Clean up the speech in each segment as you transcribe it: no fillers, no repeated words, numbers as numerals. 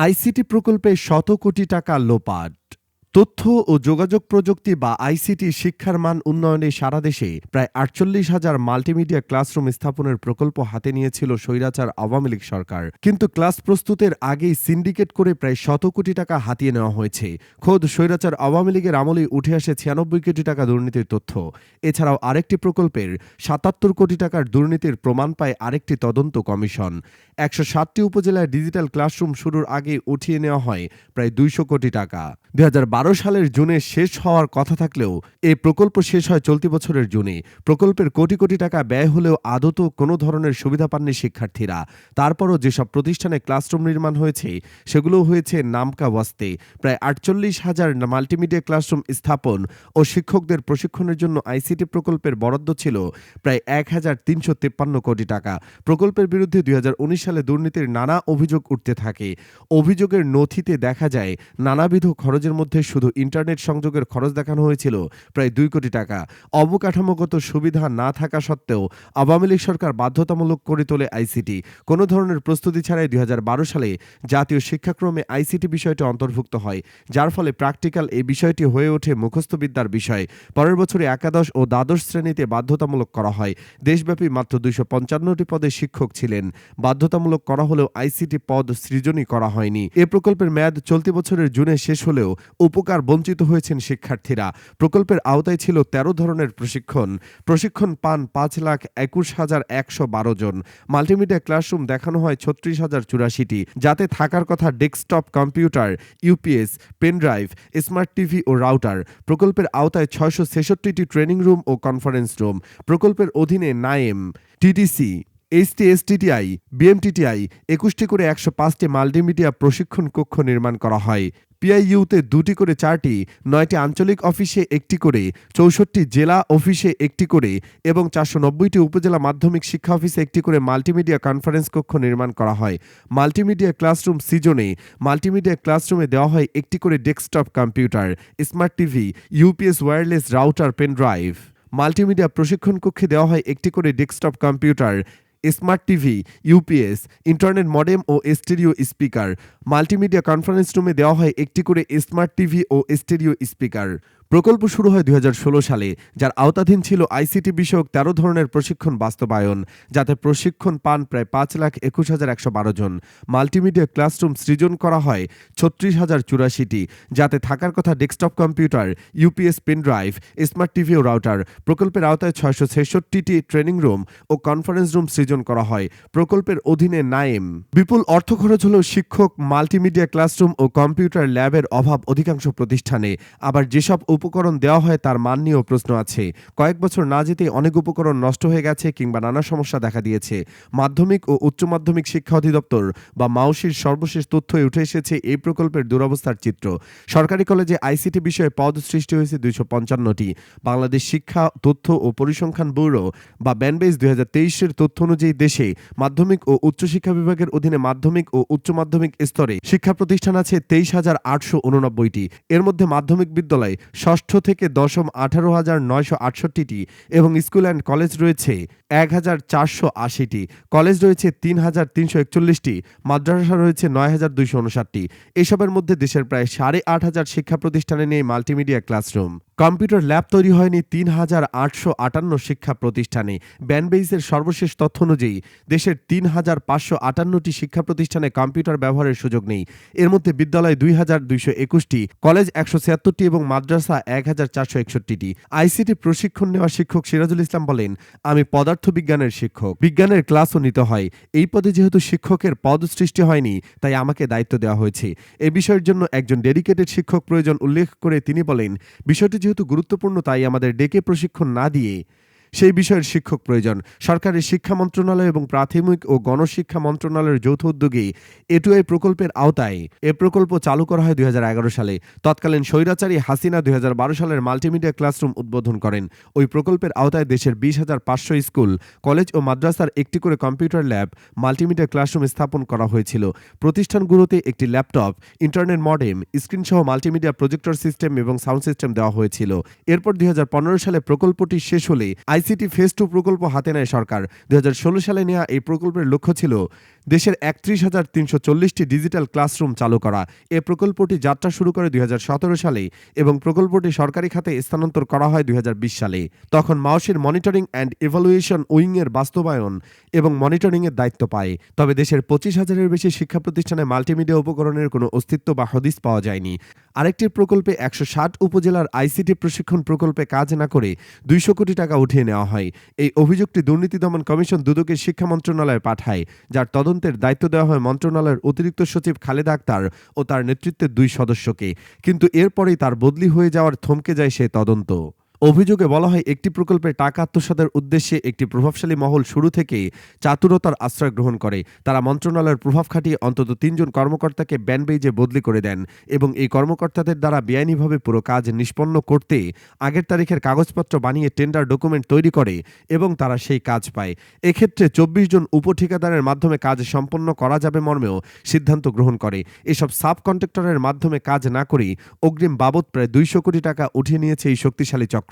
ICT প্রকল্পে শত কোটি টাকা লোপাট। তথ্য ও যোগাযোগ প্রযুক্তি বা আইসিটি শিক্ষার মান উন্নয়নে সারা দেশে প্রায় ৪৮,০০০ মাল্টিমিডিয়া ক্লাসরুম স্থাপনের প্রকল্প হাতে নিয়েছিল স্বৈরাচার আওয়ামী লীগ সরকার। কিন্তু ক্লাস প্রস্তুতের আগেই সিন্ডিকেট করে প্রায় শত কোটি টাকা হাতিয়ে নেওয়া হয়েছে। খোদ স্বৈরাচার আওয়ামী লীগের আমলেই উঠে আসে ৯৬ কোটি টাকা দুর্নীতির তথ্য। এছাড়াও আরেকটি প্রকল্পের ৭৭ কোটি টাকার দুর্নীতির প্রমাণ পায় আরেকটি তদন্ত কমিশন। ১৬০টি উপজেলায় ডিজিটাল ক্লাসরুম শুরুর আগে উঠিয়ে নেওয়া হয় প্রায় ২০০ কোটি টাকা। ২০১২ সালের জুনে শেষ হওয়ার কথা থাকলেও এই প্রকল্প শেষ হয় চলতি বছরের জুনে। প্রকল্পের কোটি কোটি টাকা ব্যয় হলেও আদতও কোনো ধরনের সুবিধা পাননি শিক্ষার্থীরা। তারপরও যেসব প্রতিষ্ঠানে ক্লাসরুম নির্মাণ হয়েছে সেগুলোও হয়েছে নামকা ওয়াস্তে। প্রায় ৪৮,০০০ মাল্টিমিডিয়া ক্লাসরুম স্থাপন ও শিক্ষকদের প্রশিক্ষণের জন্য আইসিটি প্রকল্পের বরাদ্দ ছিল প্রায় ১,৩৫৩ কোটি টাকা। প্রকল্পের বিরুদ্ধে ২০১৯ সালে দুর্নীতির নানা অভিযোগ উঠতে থাকে। অভিযোগের নথিতে দেখা যায় নানাবিধ খরচের মধ্যে শুধু ইন্টারনেট সংযোগের খরচ দেখানো হয়েছিল প্রায় ২ কোটি টাকা। অবকাঠামোগত সুবিধা না থাকা সত্ত্বেও আওয়ামী লীগ সরকার বাধ্যতামূলক করে তোলে আইসিটি। কোনো ধরনের প্রস্তুতি ছাড়াই ২০১২ সালে জাতীয় শিক্ষাক্রমে আইসিটি বিষয়টি অন্তর্ভুক্ত হয়, যার ফলে প্র্যাকটিক্যাল এই বিষয়টি হয়ে ওঠে মুখস্থবিদ্যার বিষয়। পরের বছরে একাদশ ও দ্বাদশ শ্রেণীতে বাধ্যতামূলক করা হয়। দেশব্যাপী মাত্র ২৫৫টি পদে শিক্ষক ছিলেন। বাধ্যতামূলক করা হলেও আইসিটি পদ সৃজনই করা হয়নি। এ প্রকল্পের মেয়াদ চলতি বছরের জুনে শেষ হলেও উপকার বঞ্চিত হয়েছেন শিক্ষার্থীরা। প্রকল্পের আওতায় ছিল ১৩ ধরনের প্রশিক্ষণ পান ৫,২১,১১২ জন। মাল্টিমিডিয়া ক্লাসরুম দেখানো হয় ৩৬,০৮৪টি, যাতে থাকার কথা desktop computer, UPS, pendrive, smart TV ও রাউটার। প্রকল্পের আওতায় ৬৬৬টি ট্রেনিং রুম ও কনফারেন্স রুম। প্রকল্পের অধীনে নাইম, টিটিসি, এইচটিএসটিটিআই, বিএমটিটিআই ২১টি করে ১০৫টি মাল্টিমিডিয়া প্রশিক্ষণ কক্ষ নির্মাণ করা হয়। পিআইইউতে ২টি করে ৪টি, ৯টি আঞ্চলিক অফিসে ১টি করে, ৬৪টি জেলা অফিসে ১টি করে এবং ৪৯০টি উপজেলা মাধ্যমিক শিক্ষা অফিসে ১টি করে মাল্টিমিডিয়া কনফারেন্স কক্ষ নির্মাণ করা হয়। মাল্টিমিডিয়া ক্লাসরুম সিজনে মাল্টিমিডিয়া ক্লাসরুমে দেওয়া হয় ১টি করে desktop computer, smart TV, UPS, wireless router, pendrive. Multimedia প্রশিক্ষণ কক্ষে দেওয়া হয় ১টি করে desktop computer, smart TV, UPS, internet modem ও স্টেরিও স্পিকার। মাল্টিমিডিয়া কনফারেন্স রুমে দেওয়া হয় ১টি করে স্মার্ট টিভি ও স্টেরিও স্পিকার। প্রকল্প শুরু হয় ২০১৬ সালে, যার আওতাধীন ছিল আইসিটি বিষয়ক ১৩ ধরনের প্রশিক্ষণ বাস্তবায়ন, যাতে প্রশিক্ষণ পান প্রায় ৫,২১,১১২ জন। মাল্টিমিডিয়া ক্লাসরুম সৃজন করা হয় ৩৬,০৮৪টি, যাতে থাকার কথা desktop computer, UPS, pendrive, smart TV ও রাউটার। প্রকল্পের আওতায় ৬৬৬টি ট্রেনিং রুম ও কনফারেন্স রুম সৃজন করা হয়। প্রকল্পের অধীনে নাইম। বিপুল অর্থ খরচ হলেও শিক্ষক, মাল্টিমিডিয়া ক্লাসরুম ও কম্পিউটার ল্যাবের অভাব অধিকাংশ প্রতিষ্ঠানে। আবার যেসব উপকরণ দেওয়া হয় তার মান নিয়েও প্রশ্ন আছে। কয়েক বছর না যেতেই অনেক উপকরণ নষ্ট হয়ে গেছে কিংবা নানা সমস্যা দেখা দিয়েছে। মাধ্যমিক ও উচ্চ মাধ্যমিক শিক্ষা অধিদপ্তর বা মাউসির সর্বশেষ তথ্যে উঠে এসেছে এই প্রকল্পের দুরবস্থার চিত্র। সরকারি কলেজে আইসিটি বিষয়ে পদ সৃষ্টি হয়েছে ২৫৫টি। বাংলাদেশ শিক্ষা, তথ্য ও পরিসংখ্যান ব্যুরো বা ব্যানবেজ ২০২৩-এর তথ্য অনুযায়ী দেশে মাধ্যমিক ও উচ্চশিক্ষা বিভাগের অধীনে মাধ্যমিক ও উচ্চ মাধ্যমিক স্তরে শিক্ষা প্রতিষ্ঠান আছে ২৩,৮৮৯টি। এর মধ্যে মাধ্যমিক বিদ্যালয় ষষ্ঠ থেকে দশম ১৮,৯৬৮টি এবং স্কুল অ্যান্ড কলেজ রয়েছে ১,৪৮০টি। কলেজ রয়েছে ৩,৩৪১টি, মাদ্রাসা রয়েছে ৯,২৫৯টি। এসবের মধ্যে দেশের প্রায় ৮,৫০০ শিক্ষা প্রতিষ্ঠানে নেই মাল্টিমিডিয়া ক্লাসরুম। কম্পিউটার ল্যাব তৈরি হয়নি ৩,৮৫৮ শিক্ষা প্রতিষ্ঠানে। ব্যানবেইসের সর্বশেষ তথ্য অনুযায়ী দেশের ৩,৫৫৮টি শিক্ষা প্রতিষ্ঠানে কম্পিউটার ব্যবহারের সুযোগ নেই। এর মধ্যে বিদ্যালয় ২,২২১টি, কলেজ ১৭৬টি এবং মাদ্রাসা ১,৪৬১টি। আইসিটি প্রশিক্ষণ নেওয়া শিক্ষক সিরাজুল ইসলাম বলেন, আমি পদার্থবিজ্ঞানের শিক্ষক, বিজ্ঞানের ক্লাসও নিতে হয়। এই পদে যেহেতু শিক্ষকের পদ সৃষ্টি হয়নি, তাই আমাকে দায়িত্ব দেওয়া হয়েছে। এ বিষয়ের জন্য একজন ডেডিকেটেড শিক্ষক প্রয়োজন উল্লেখ করে তিনি বলেন, বিষয়টি যেহেতু গুরুত্বপূর্ণ তাই আমাদের ডেকে প্রশিক্ষণ না দিয়ে সেই বিষয়ের শিক্ষক প্রয়োজন। সরকারের শিক্ষা মন্ত্রণালয় এবং প্রাথমিক ও গণশিক্ষা মন্ত্রণালয়ের যৌথ উদ্যোগে এটুআই প্রকল্পের আওতায় এ প্রকল্প চালু করা হয় ২০১১ সালে। তৎকালীন স্বৈরাচারী হাসিনা ২০১২ সালের মাল্টিমিডিয়া ক্লাসরুম উদ্বোধন করেন। ওই প্রকল্পের আওতায় দেশের ২০,৫০০ স্কুল, কলেজ ও মাদ্রাসার ১টি করে কম্পিউটার ল্যাব, মাল্টিমিডিয়া ক্লাসরুম স্থাপন করা হয়েছিল। প্রতিষ্ঠানগুলোতে একটি ল্যাপটপ, ইন্টারনেট মডেম, স্ক্রিনসহ মাল্টিমিডিয়া প্রজেক্টর সিস্টেম এবং সাউন্ড সিস্টেম দেওয়া হয়েছিল। এরপর ২০১৫ সালে প্রকল্পটি শেষ হলে আইসিটি ফেজ 2 প্রকল্প হাতে নেয় সরকার। 2016 সালে নেওয়া এই প্রকল্পের লক্ষ্য ছিল দেশের 31,340টি ডিজিটাল ক্লাসরুম চালু করা। এ প্রকল্পটি যাত্রা শুরু করে 2017 সালে এবং প্রকল্পটি সরকারি খাতে স্থানান্তর করা হয় 2020 সালে। তখন মাওসির মনিটরিং অ্যান্ড ইভালুয়েশন উইংয়ের বাস্তবায়ন এবং মনিটরিংয়ের দায়িত্ব পায়। তবে দেশের 25,000-এর বেশি শিক্ষা প্রতিষ্ঠানে মাল্টিমিডিয়া উপকরণের কোনো অস্তিত্ব বা হদিস পাওয়া যায়নি। আরেকটি প্রকল্পে 160 উপজেলার আইসিটি প্রশিক্ষণ প্রকল্পে কাজ না করে 200 কোটি টাকা উঠিয়ে নেওয়া হয়। এই অভিযোগটি দুর্নীতি দমন কমিশন দুদকের শিক্ষা মন্ত্রণালয়ে পাঠায়, যার তদন্তের দায়িত্ব দেওয়া হয় মন্ত্রণালয়ের অতিরিক্ত সচিব খালেদা আক্তার ও তার নেতৃত্বে 2 সদস্যকে। কিন্তু এরপরেই তার বদলি হয়ে যাওয়ার থমকে যায় সে তদন্ত। অভিযোগে বলা হয় একটি প্রকল্পে টাকা আত্মসাতের উদ্দেশ্যে একটি প্রভাবশালী মহল শুরু থেকে চাতুরতার আশ্রয় গ্রহণ করে। তারা মন্ত্রণালয়ের প্রভাব খাটিয়ে অন্তত 3 জন কর্মকর্তাকে ব্যানবেইজে বদলি করে দেন এবং এই কর্মকর্তাদের দ্বারা বেআইনিভাবে পুরো কাজ নিষ্পন্ন করতে আগের তারিখের কাগজপত্র বানিয়ে টেন্ডার ডকুমেন্ট তৈরি করে এবং তারা সেই কাজ পায়। এক্ষেত্রে 24 জন উপঠিকাদারের মাধ্যমে কাজ সম্পন্ন করা যাবে মর্মেও সিদ্ধান্ত গ্রহণ করে। এসব সাব কন্ট্রাক্টরের মাধ্যমে কাজ না করেই অগ্রিম বাবদ প্রায় 200 কোটি টাকা উঠিয়ে নিয়েছে এই শক্তিশালী চক্র।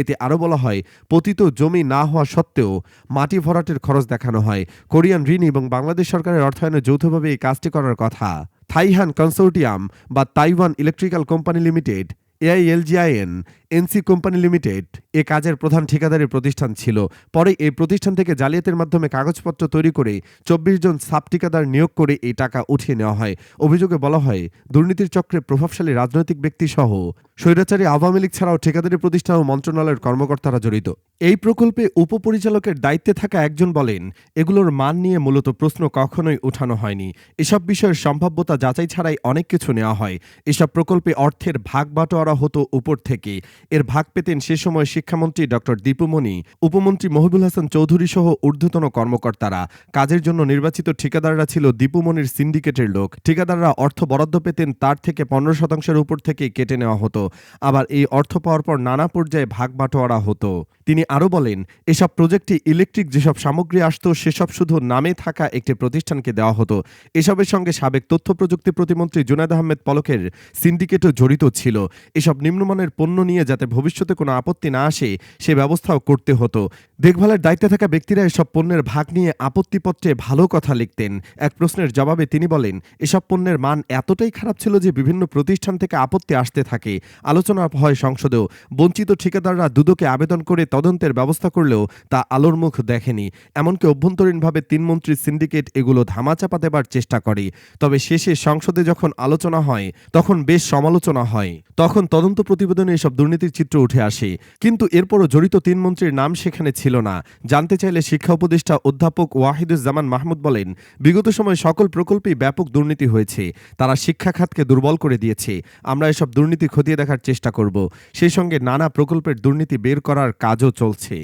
এতে আরও বলা হয়, পতিত জমি না হওয়া সত্ত্বেও মাটি ভরাটের খরচ দেখানো হয়। কোরিয়ান ঋণ এবং বাংলাদেশ সরকারের অর্থায়নে যৌথভাবে এই কাজটি করার কথা। থাইহান কনসোর্টিয়াম বা Taiwan electrical company limited, AILGIN, NC company limited এ কাজের প্রধান ঠিকাদারি প্রতিষ্ঠান ছিল। পরে এই প্রতিষ্ঠান থেকে জালিয়াতির মাধ্যমে কাগজপত্র তৈরি করে 24 জন সাব ঠিকাদার নিয়োগ করে এই টাকা উঠিয়ে নেওয়া হয়। অভিযোগে বলা হয়, দুর্নীতির চক্রে প্রভাবশালী রাজনৈতিক ব্যক্তি সহ স্বৈরাচারী আওয়ামী লীগ ছাড়াও ঠিকাদারি প্রতিষ্ঠান ও মন্ত্রণালয়ের কর্মকর্তারা জড়িত। এই প্রকল্পে উপপরিচালকের দায়িত্বে থাকা একজন বলেন, এগুলোর মান নিয়ে মূলত প্রশ্ন কখনোই উঠানো হয়নি। এসব বিষয়ের সম্ভাব্যতা যাচাই ছাড়াই অনেক কিছু নেওয়া হয়। এসব প্রকল্পে অর্থের ভাগ বাটোয়ারা হতো উপর থেকে। এর ভাগ পেতেন সে সময় শিক্ষামন্ত্রী ডক্টর দীপু মনি, উপমন্ত্রী মহিবুল হাসান চৌধুরী সহ ঊর্ধ্বতন কর্মকর্তারা। কাজের জন্য নির্বাচিত ঠিকাদাররা ছিল দীপু মনির সিন্ডিকেটের লোক। ঠিকাদাররা অর্থ বরাদ্দ পেতেন, তার থেকে 15% উপর থেকে কেটে নেওয়া হতো। আবার এই অর্থ পাওয়ার পর নানা পর্যায়ে ভাগ বাটোয়ারা হতো। তিনি আরও বলেন, এসব প্রজেক্টে ইলেকট্রিক যেসব সামগ্রী আসতো সেসব শুধু নামে থাকা একটি প্রতিষ্ঠানকে দেওয়া হতো। এসবের সঙ্গে সাবেক তথ্য প্রযুক্তি প্রতিমন্ত্রী জুনায়েদ আহমেদ পলকের সিন্ডিকেটও জড়িত ছিল। এসব নিম্নমানের পণ্য নিয়ে যাতে ভবিষ্যতে কোনো আপত্তি না আসে সে ব্যবস্থাও করতে হতো। দেখভালের দায়িত্বে থাকা ব্যক্তিরা এসব পণ্যের ভাগ নিয়ে আপত্তিপত্রে ভালো কথা লিখতেন। এক প্রশ্নের জবাবে তিনি বলেন, এসব পণ্যের মান এতটাই খারাপ ছিল যে বিভিন্ন প্রতিষ্ঠান থেকে আপত্তি আসতে থাকে। আলোচনা হয় সংসদেও। বঞ্চিত ঠিকাদাররা দুদকে আবেদন করে তদন্তের ব্যবস্থা করলেও তা আলোর মুখ দেখেনি। এমনকি অভ্যন্তরীণভাবে 3 মন্ত্রীর সিন্ডিকেট এগুলো ধামাচাপা দেবার চেষ্টা করে। তবে শেষে সংসদে যখন আলোচনা হয় তখন বেশ সমালোচনা হয়। তখন তদন্ত প্রতিবেদনে এসব দুর্নীতির চিত্র উঠে আসে। কিন্তু এরপরও জড়িত 3 মন্ত্রীর নাম সেখানে ছিল না। জানতে চাইলে শিক্ষা উপদেষ্টা অধ্যাপক ওয়াহিদুজ্জামান মাহমুদ বলেন, বিগত সময়ে সকল প্রকল্পেই ব্যাপক দুর্নীতি হয়েছে। তারা শিক্ষা খাতকে দুর্বল করে দিয়েছে। আমরা এসব দুর্নীতি খতিয়ে দেখার চেষ্টা করব। সেই সঙ্গে নানা প্রকল্পের দুর্নীতি বের করার কাজও চলছে।